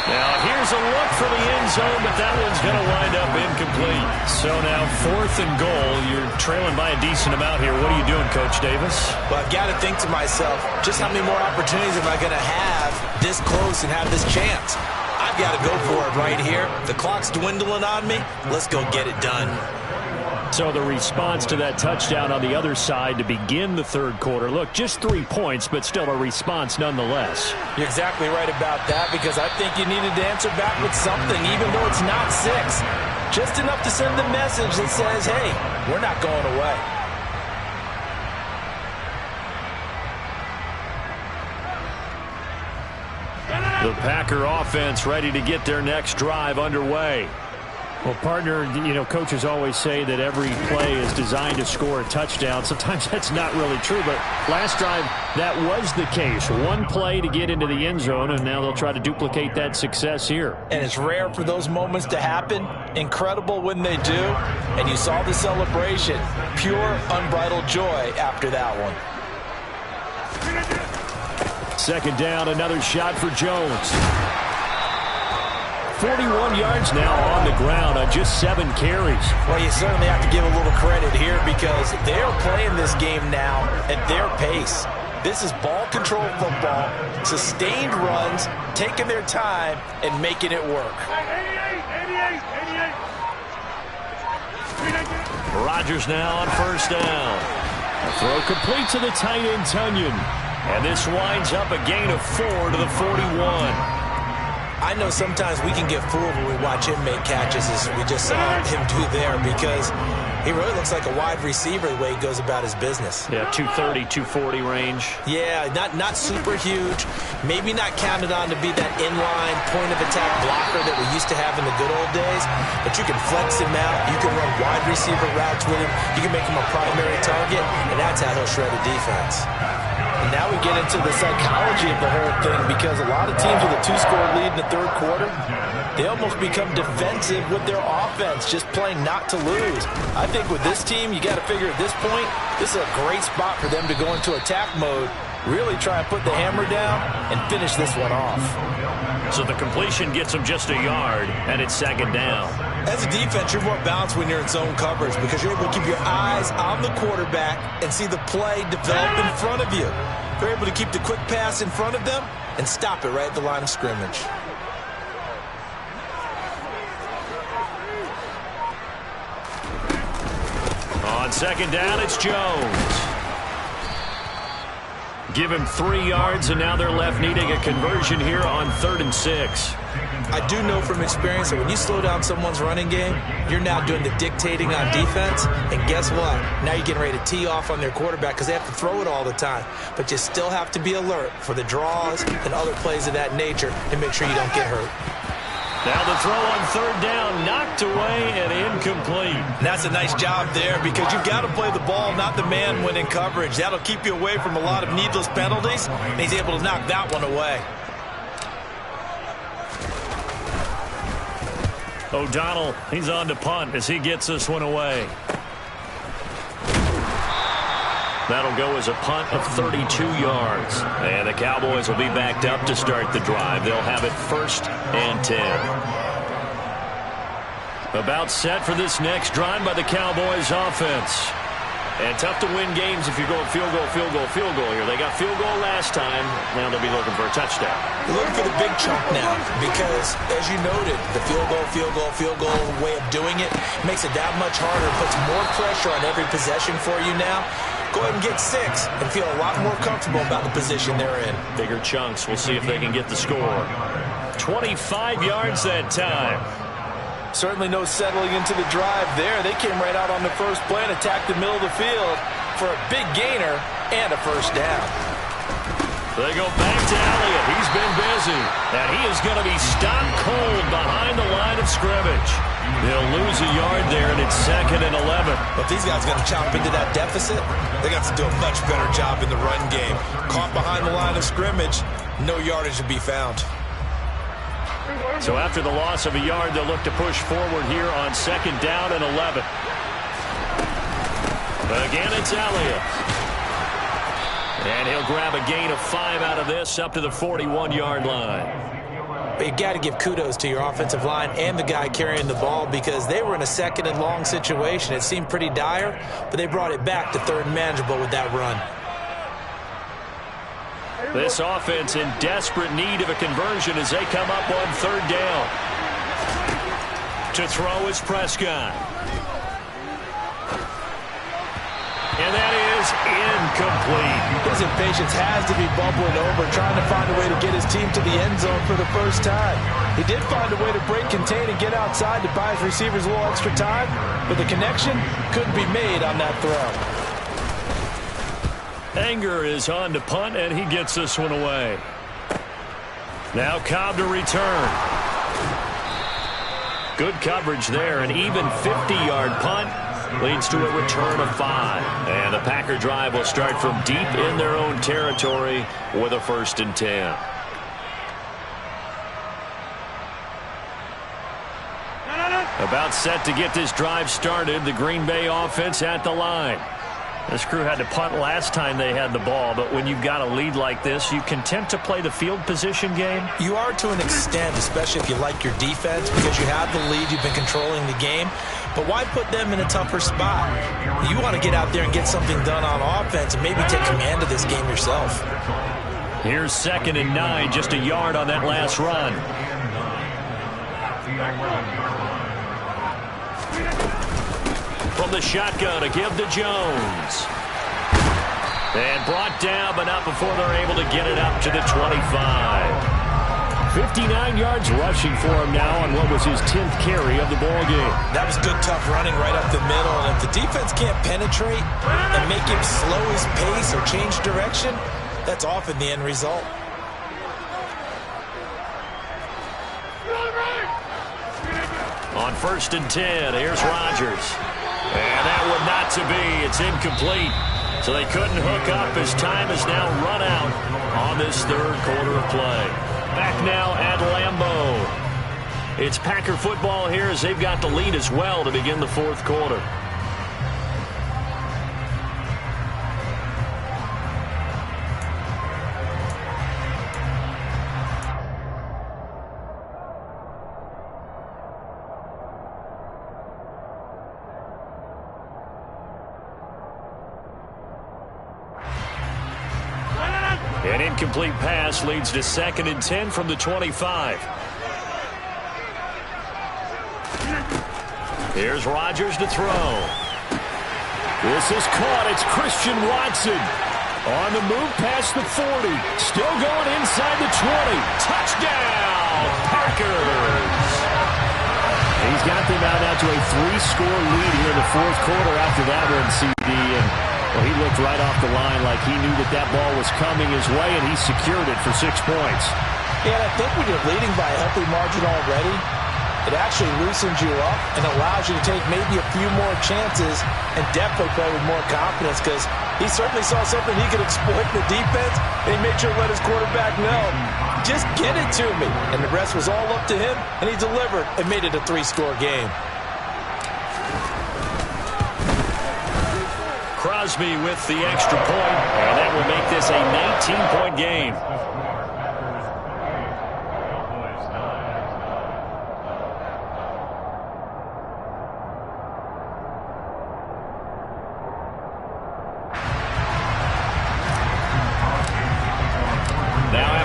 [SPEAKER 2] Now, here's a look for the end zone, but that one's going to wind up incomplete. So now 4th and goal. You're trailing by a decent amount here. What are you doing, Coach Davis?
[SPEAKER 3] Well, I've got to think to myself, just how many more opportunities am I going to have this close and have this chance? I've got to go for it right here. The clock's dwindling on me. Let's go get it done.
[SPEAKER 2] So the response to that touchdown on the other side to begin the 3rd quarter. Look, just 3 points, but still a response nonetheless.
[SPEAKER 3] You're exactly right about that because I think you needed to answer back with something, even though it's not 6. Just enough to send the message that says, hey, we're not going away.
[SPEAKER 2] The Packer offense ready to get their next drive underway. Well, partner, you know, coaches always say that every play is designed to score a touchdown. Sometimes that's not really true, but last drive, that was the case. One play to get into the end zone, and now they'll try to duplicate that success here.
[SPEAKER 3] And it's rare for those moments to happen. Incredible when they do. And you saw the celebration. Pure, unbridled joy after that one.
[SPEAKER 2] 2nd down, another shot for Jones. 41 yards now on the ground on just 7 carries.
[SPEAKER 3] Well, you certainly have to give a little credit here because they're playing this game now at their pace. This is ball control football, sustained runs, taking their time, and making it work.
[SPEAKER 2] Rodgers now on 1st down. A throw complete to the tight end, Tunyon. And this winds up a gain of 4 to the 41.
[SPEAKER 3] I know sometimes we can get fooled when we watch him make catches as we just saw him do there because he really looks like a wide receiver the way he goes about his business.
[SPEAKER 2] Yeah, 230, 240 range.
[SPEAKER 3] Yeah, not super huge. Maybe not counted on to be that inline point-of-attack blocker that we used to have in the good old days, but you can flex him out. You can run wide receiver routes with him. You can make him a primary target, and that's how he'll shred a defense. And now we get into the psychology of the whole thing because a lot of teams with a 2-score lead in the 3rd quarter, they almost become defensive with their offense, just playing not to lose. I think with this team, you got to figure at this point, this is a great spot for them to go into attack mode, really try and put the hammer down and finish this one off.
[SPEAKER 2] So the completion gets them just a yard, and it's 2nd down.
[SPEAKER 3] As a defense, you're more balanced when you're in zone coverage because you're able to keep your eyes on the quarterback and see the play develop in front of you. They're able to keep the quick pass in front of them and stop it right at the line of scrimmage.
[SPEAKER 2] On second down, it's Jones. Give him 3 yards, and now they're left needing a conversion here on 3rd and 6.
[SPEAKER 3] I do know from experience that when you slow down someone's running game, you're now doing the dictating on defense. And guess what? Now you're getting ready to tee off on their quarterback because they have to throw it all the time. But you still have to be alert for the draws and other plays of that nature to make sure you don't get hurt.
[SPEAKER 2] Now the throw on 3rd down, knocked away and incomplete.
[SPEAKER 3] And that's a nice job there because you've got to play the ball, not the man when in coverage. That'll keep you away from a lot of needless penalties, and he's able to knock that one away.
[SPEAKER 2] O'Donnell, he's on to punt as he gets this one away. That'll go as a punt of 32 yards. And the Cowboys will be backed up to start the drive. They'll have it 1st and 10. About set for this next drive by the Cowboys offense. And tough to win games if you're going field goal, field goal, field goal here. They got field goal last time. Now they'll be looking for a touchdown.
[SPEAKER 3] They're looking for the big chunk now because, as you noted, the field goal way of doing it makes it that much harder. It puts more pressure on every possession for you now. Go ahead and get 6 and feel a lot more comfortable about the position they're in.
[SPEAKER 2] Bigger chunks. We'll see if they can get the score. 25 yards that time.
[SPEAKER 3] Certainly no settling into the drive there. They came right out on the first play and attacked the middle of the field for a big gainer and a 1st down.
[SPEAKER 2] They go back to Elliott. He's been busy. And he is going to be stopped cold behind the line of scrimmage. They'll lose a yard there, and it's 2nd and 11.
[SPEAKER 3] But if these guys are going to chop into that deficit, they got to do a much better job in the run game. Caught behind the line of scrimmage, no yardage to be found.
[SPEAKER 2] So after the loss of a yard, they'll look to push forward here on 2nd down and 11. Again, it's Elliott. And he'll grab a gain of 5 out of this up to the 41-yard line.
[SPEAKER 3] But you got to give kudos to your offensive line and the guy carrying the ball because they were in a 2nd and long situation. It seemed pretty dire, but they brought it back to 3rd and manageable with that run.
[SPEAKER 2] This offense in desperate need of a conversion as they come up on 3rd down. To throw is Prescott. And that is incomplete.
[SPEAKER 3] His impatience has to be bubbling over, trying to find a way to get his team to the end zone for the first time. He did find a way to break, contain, and get outside to buy his receivers a little extra time, but the connection couldn't be made on that throw.
[SPEAKER 2] Anger is on to punt, and he gets this one away. Now Cobb to return. Good coverage there, an even 50-yard punt. Leads to a return of 5. And the Packer drive will start from deep in their own territory with a 1st and 10. About set to get this drive started. The Green Bay offense at the line. This crew had to punt last time they had the ball, but when you've got a lead like this, you content to play the field position game?
[SPEAKER 3] You are to an extent, especially if you like your defense, because you have the lead, you've been controlling the game. But why put them in a tougher spot? You want to get out there and get something done on offense and maybe take command of this game yourself.
[SPEAKER 2] Here's 2nd and 9, just a yard on that last run. From the shotgun to give to Jones. And brought down, but not before they're able to get it up to the 25. 59 yards rushing for him now on what was his 10th carry of the ball game.
[SPEAKER 3] That was good, tough running right up the middle. And if the defense can't penetrate and make him slow his pace or change direction, that's often the end result.
[SPEAKER 2] On 1st and 10, here's Rodgers. And that one not to be. It's incomplete. So they couldn't hook up as time is now run out on this 3rd quarter of play. Back now at Lambeau. It's Packer football here as they've got the lead as well to begin the 4th quarter. An incomplete pass leads to 2nd and 10 from the 25. Here's Rodgers to throw. This is caught. It's Christian Watson. On the move past the 40. Still going inside the 20. Touchdown, Packers. He's got them out now to a 3-score lead here in the fourth quarter after that one, CD. And well, he looked right off the line like he knew that that ball was coming his way, and he secured it for 6 points.
[SPEAKER 3] Yeah, and I think when you're leading by a healthy margin already, it actually loosens you up and allows you to take maybe a few more chances and definitely play with more confidence, because he certainly saw something he could exploit in the defense, and he made sure to let his quarterback know, just get it to me. And the rest was all up to him, and he delivered and made it a 3-score game.
[SPEAKER 2] Crosby with the extra point, and that will make this a 19-point game.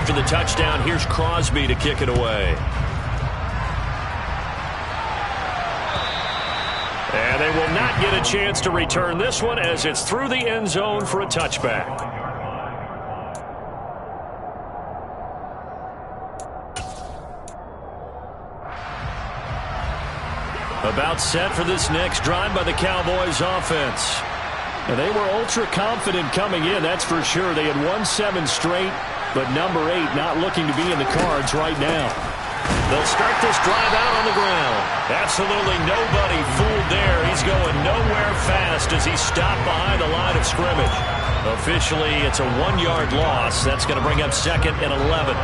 [SPEAKER 2] The touchdown, here's Crosby to kick it away. And they will not get a chance to return this one as it's through the end zone for a touchback. About set for this next drive by the Cowboys offense. And they were ultra confident coming in, that's for sure. They had won 7 straight. But number 8 not looking to be in the cards right now. They'll start this drive out on the ground. Absolutely nobody fooled there. He's going nowhere fast as he's stopped behind the line of scrimmage. Officially, it's a 1-yard loss. That's going to bring up 2nd and 11.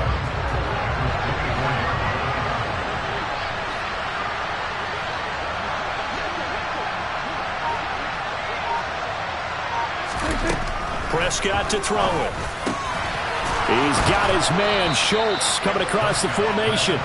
[SPEAKER 2] Prescott to throw it. He's got his man, Schultz, coming across the formation.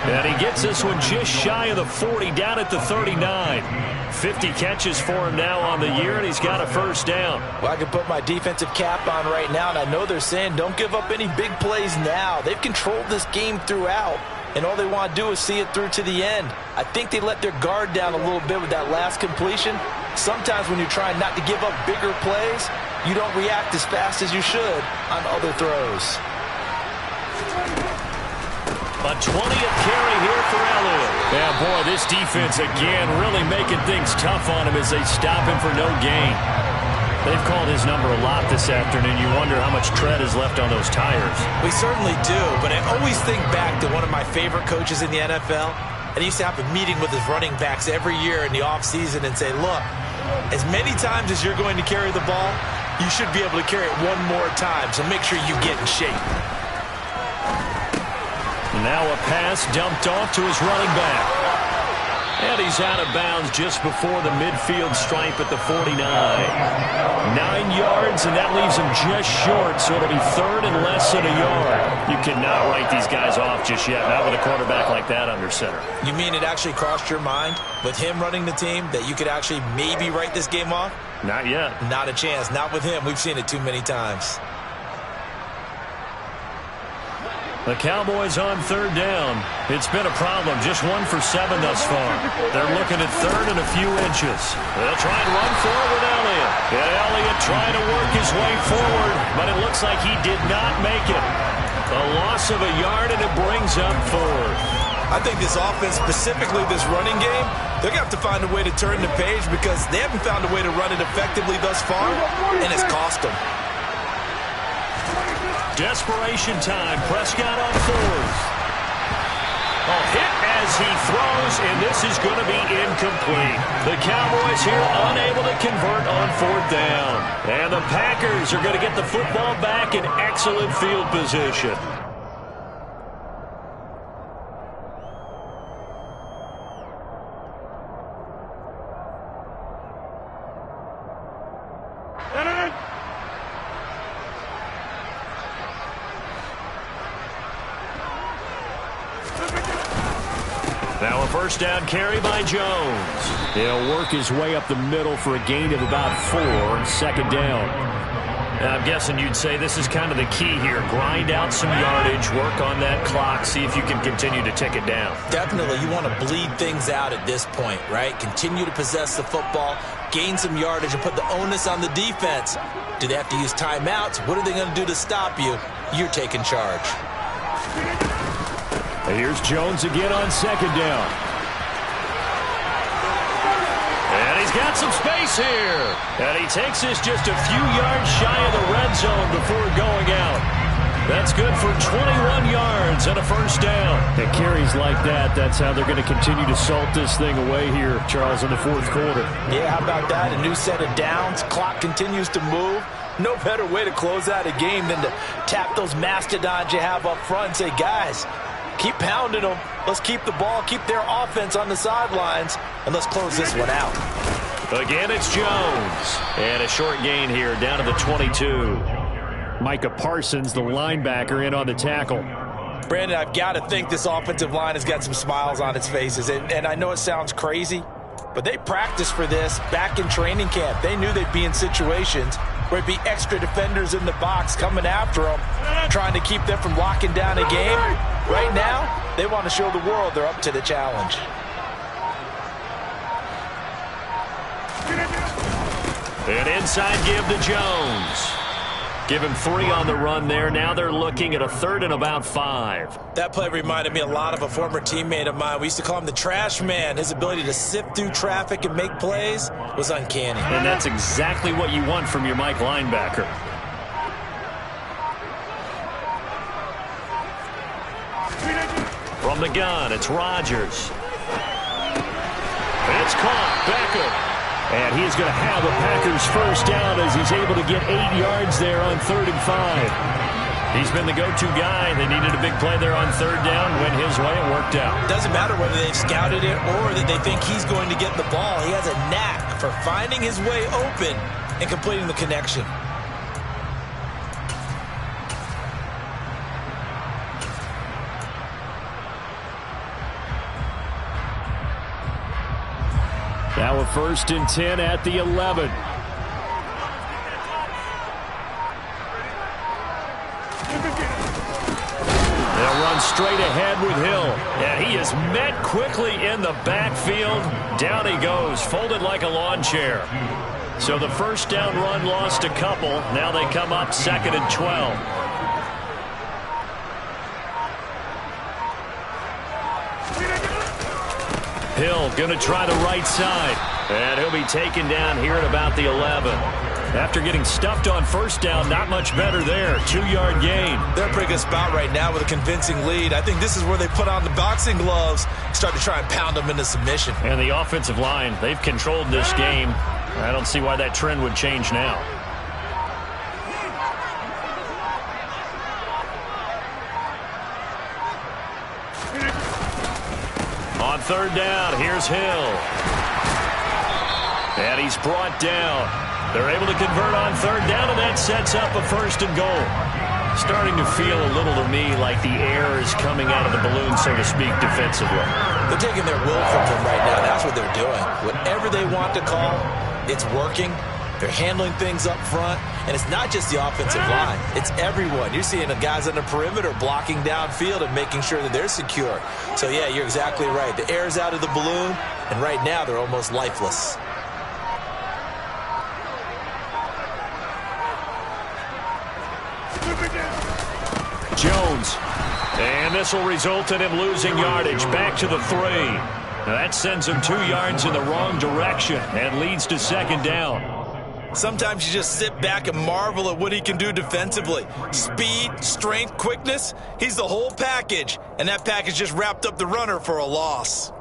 [SPEAKER 2] And he gets this one just shy of the 40, down at the 39. 50 catches for him now on the year, and he's got a first down.
[SPEAKER 3] Well, I can put my defensive cap on right now, and I know they're saying don't give up any big plays now. They've controlled this game throughout, and all they want to do is see it through to the end. I think they let their guard down a little bit with that last completion. Sometimes when you're trying not to give up bigger plays, you don't react as fast as you should on other throws.
[SPEAKER 2] A 20th carry here for Elliott. Yeah, boy, this defense again really making things tough on him as they stop him for no gain. They've called his number a lot this afternoon. You wonder how much tread is left on those tires.
[SPEAKER 3] We certainly do, but I always think back to one of my favorite coaches in the NFL. And he used to have a meeting with his running backs every year in the offseason and say, look, as many times as you're going to carry the ball, you should be able to carry it one more time, so make sure you get in shape.
[SPEAKER 2] Now a pass dumped off to his running back. And he's out of bounds just before the midfield stripe at the 49. 9 yards, and that leaves him just short, so it'll be 3rd and less than a yard. You cannot write these guys off just yet, not with a quarterback like that under center.
[SPEAKER 3] You mean it actually crossed your mind with him running the team that you could actually maybe write this game off?
[SPEAKER 2] Not yet.
[SPEAKER 3] Not a chance. Not with him. We've seen it too many times.
[SPEAKER 2] The Cowboys on 3rd down. It's been a problem. Just 1 for 7 thus far. They're looking at 3rd and a few inches. They'll try and run forward with Elliott. And Elliott trying to work his way forward, but it looks like he did not make it. A loss of a yard, and it brings up 4th.
[SPEAKER 3] I think this offense, specifically this running game, they're going to have to find a way to turn the page because they haven't found a way to run it effectively thus far, and it's cost them.
[SPEAKER 2] Desperation time. Prescott on 4th. A hit as he throws, and this is going to be incomplete. The Cowboys here unable to convert on 4th down. And the Packers are going to get the football back in excellent field position. Now a first down carry by Jones. He'll work his way up the middle for a gain of about 4, 2nd down. I'm guessing you'd say this is kind of the key here. Grind out some yardage, work on that clock, see if you can continue to tick it down.
[SPEAKER 3] Definitely, you want to bleed things out at this point, right? Continue to possess the football, gain some yardage, and put the onus on the defense. Do they have to use timeouts? What are they going to do to stop you? You're taking charge.
[SPEAKER 2] And here's Jones again on second down. And he's got some space here. And he takes this just a few yards shy of the red zone before going out. That's good for 21 yards and a first down. And carries like that, that's how they're going to continue to salt this thing away here, Charles, in the fourth quarter.
[SPEAKER 3] Yeah, how about that? A new set of downs. Clock continues to move. No better way to close out a game than to tap those mastodons you have up front and say, guys, keep pounding them. Let's keep the ball, keep their offense on the sidelines, and let's close this one out.
[SPEAKER 2] Again, it's Jones. And a short gain here down to the 22. Micah Parsons, the linebacker, in on the tackle.
[SPEAKER 3] Brandon, I've got to think this offensive line has got some smiles on its faces. And I know it sounds crazy, but they practiced for this back in training camp. They knew they'd be in situations where it'd be extra defenders in the box coming after them, trying to keep them from locking down a game. Right now, they want to show the world they're up to the challenge.
[SPEAKER 2] An inside give to Jones. Give him 3 on the run there. Now they're looking at a 3rd and about 5.
[SPEAKER 3] That play reminded me a lot of a former teammate of mine. We used to call him the trash man. His ability to sift through traffic and make plays was uncanny.
[SPEAKER 2] And that's exactly what you want from your Mike linebacker. From the gun, it's Rodgers. It's caught. Beckham. And he's going to have a Packers first down as he's able to get 8 yards there on 3rd and 5. He's been the go-to guy. They needed a big play there on 3rd down. Went his way. It worked out.
[SPEAKER 3] Doesn't matter whether they've scouted it or that they think he's going to get the ball. He has a knack for finding his way open and completing the connection.
[SPEAKER 2] Now a 1st and 10 at the 11. They'll run straight ahead with Hill. And he is met quickly in the backfield. Down he goes, folded like a lawn chair. So the first down run lost a couple. Now they come up 2nd and 12. Hill going to try the right side. And he'll be taken down here at about the 11. After getting stuffed on 1st down, not much better there. 2-yard gain.
[SPEAKER 3] They're a pretty good spot right now with a convincing lead. I think this is where they put on the boxing gloves, start to try and pound them into submission.
[SPEAKER 2] And the offensive line, they've controlled this game. I don't see why that trend would change now. On 3rd down, here's Hill. And he's brought down. They're able to convert on 3rd down, and that sets up a 1st and goal. Starting to feel a little to me like the air is coming out of the balloon, so to speak, defensively.
[SPEAKER 3] They're taking their will from them right now. That's what they're doing. Whatever they want to call, it's working. They're handling things up front, and it's not just the offensive line. It's everyone. You're seeing the guys on the perimeter blocking downfield and making sure that they're secure. So, yeah, you're exactly right. The air's out of the balloon, and right now they're almost lifeless.
[SPEAKER 2] Jones. And this will result in him losing yardage. Back to the 3. Now that sends him 2 yards in the wrong direction and leads to 2nd down.
[SPEAKER 3] Sometimes you just sit back and marvel at what he can do defensively. Speed, strength, quickness, he's the whole package. And that package just wrapped up the runner for a loss.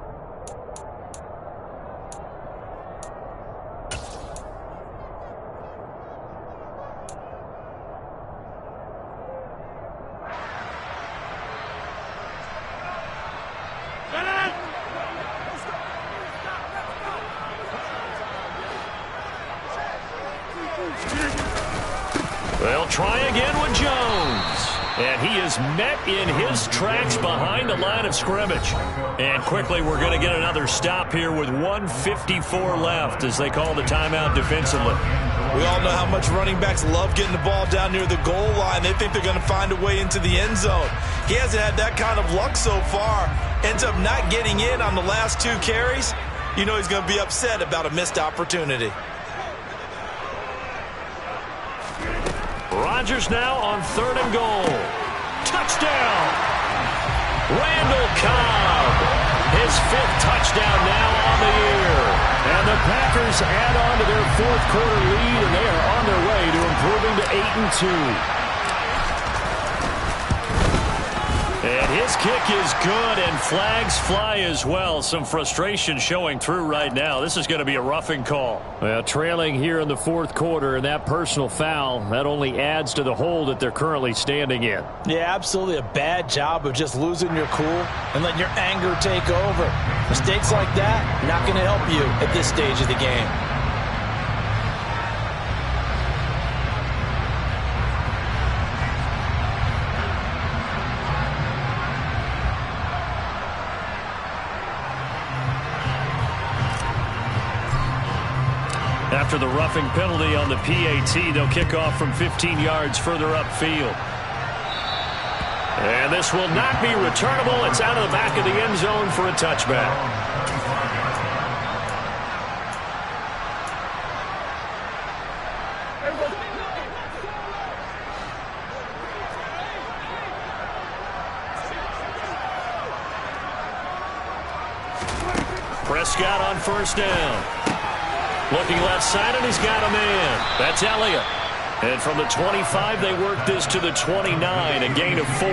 [SPEAKER 2] They'll try again with Jones. And he is met in his tracks behind the line of scrimmage. And quickly we're going to get another stop here with 1:54 left as they call the timeout defensively.
[SPEAKER 3] We all know how much running backs love getting the ball down near the goal line. They think they're going to find a way into the end zone. He hasn't had that kind of luck so far. Ends up not getting in on the last 2 carries. You know he's going to be upset about a missed opportunity.
[SPEAKER 2] Rodgers now on 3rd and goal. Touchdown! Randall Cobb. His 5th touchdown now on the year. And the Packers add on to their 4th quarter lead, and they are on their way to improving to 8-2. And his kick is good, and flags fly as well. Some frustration showing through right now. This is going to be a roughing call. Well, trailing here in the 4th quarter, and that personal foul, that only adds to the hole that they're currently standing in.
[SPEAKER 3] Yeah, absolutely a bad job of just losing your cool and letting your anger take over. Mistakes like that, not going to help you at this stage of the game.
[SPEAKER 2] After the roughing penalty on the PAT, they'll kick off from 15 yards further upfield. And this will not be returnable. It's out of the back of the end zone for a touchback. Prescott on 1st down. Looking left side, and he's got a man. That's Elliott. And from the 25, they work this to the 29, a gain of 4.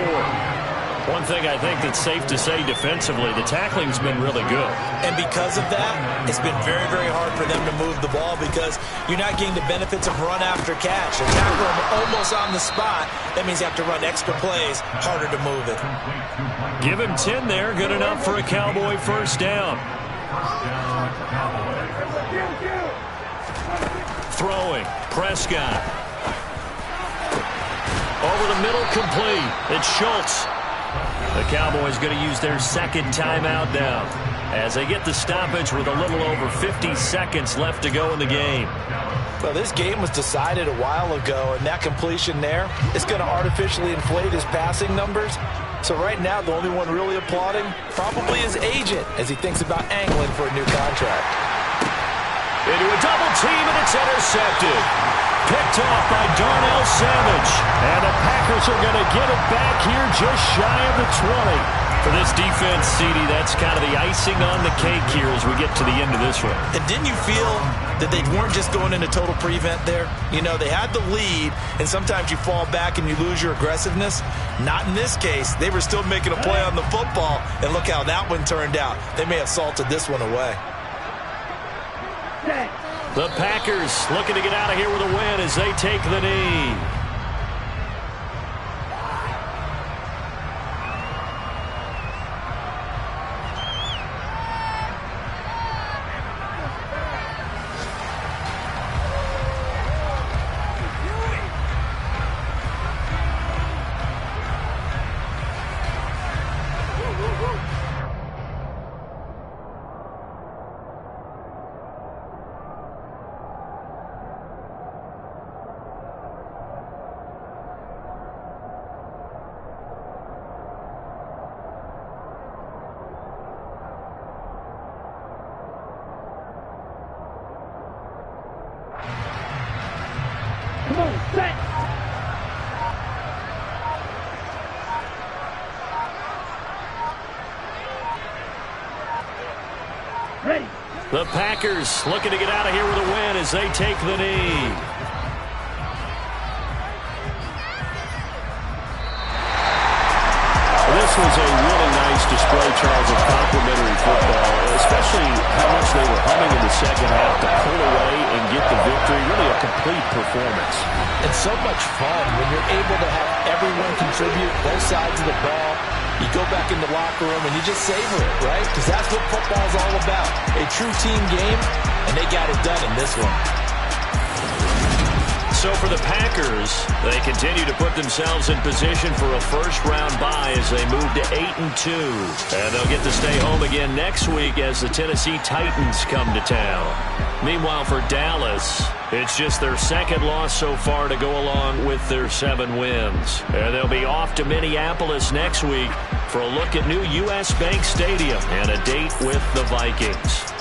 [SPEAKER 2] One thing I think that's safe to say defensively, the tackling's been really good.
[SPEAKER 3] And because of that, it's been very, very hard for them to move the ball because you're not getting the benefits of run after catch. They tackle them almost on the spot. That means you have to run extra plays, harder to move it.
[SPEAKER 2] Give him 10 there, good enough for a Cowboy 1st down. Throwing, Prescott. Over the middle, complete. It's Schultz. The Cowboys going to use their 2nd timeout now as they get the stoppage with a little over 50 seconds left to go in the game.
[SPEAKER 3] Well, this game was decided a while ago, and that completion there is going to artificially inflate his passing numbers. So right now, the only one really applauding probably his agent as he thinks about angling for a new contract.
[SPEAKER 2] Into a double team, and it's intercepted. Picked off by Darnell Savage. And the Packers are going to get it back here just shy of the 20. For this defense, CD, that's kind of the icing on the cake here as we get to the end of this one.
[SPEAKER 3] And didn't you feel that they weren't just going into total prevent there? You know, they had the lead, and sometimes you fall back and you lose your aggressiveness. Not in this case. They were still making a play on the football, and look how that one turned out. They may have salted this one away.
[SPEAKER 2] The Packers looking to get out of here with a win as they take the knee. The Packers looking to get out of here with a win as they take the knee. This was a really nice display, Charles, of complimentary football, especially how much they were humming in the second half to pull away and get the victory. Really a complete performance.
[SPEAKER 3] It's so much fun when you're able to have everyone contribute both sides of the ball. You go back in the locker room and you just savor it, right? Because that's what football's all about. A true team game, and they got it done in this one.
[SPEAKER 2] so for the Packers, they continue to put themselves in position for a first-round bye as they move to 8-2. And they'll get to stay home again next week as the Tennessee Titans come to town. Meanwhile, for Dallas, it's just their second loss so far to go along with their 7 wins. And they'll be off to Minneapolis next week for a look at new U.S. Bank Stadium and a date with the Vikings.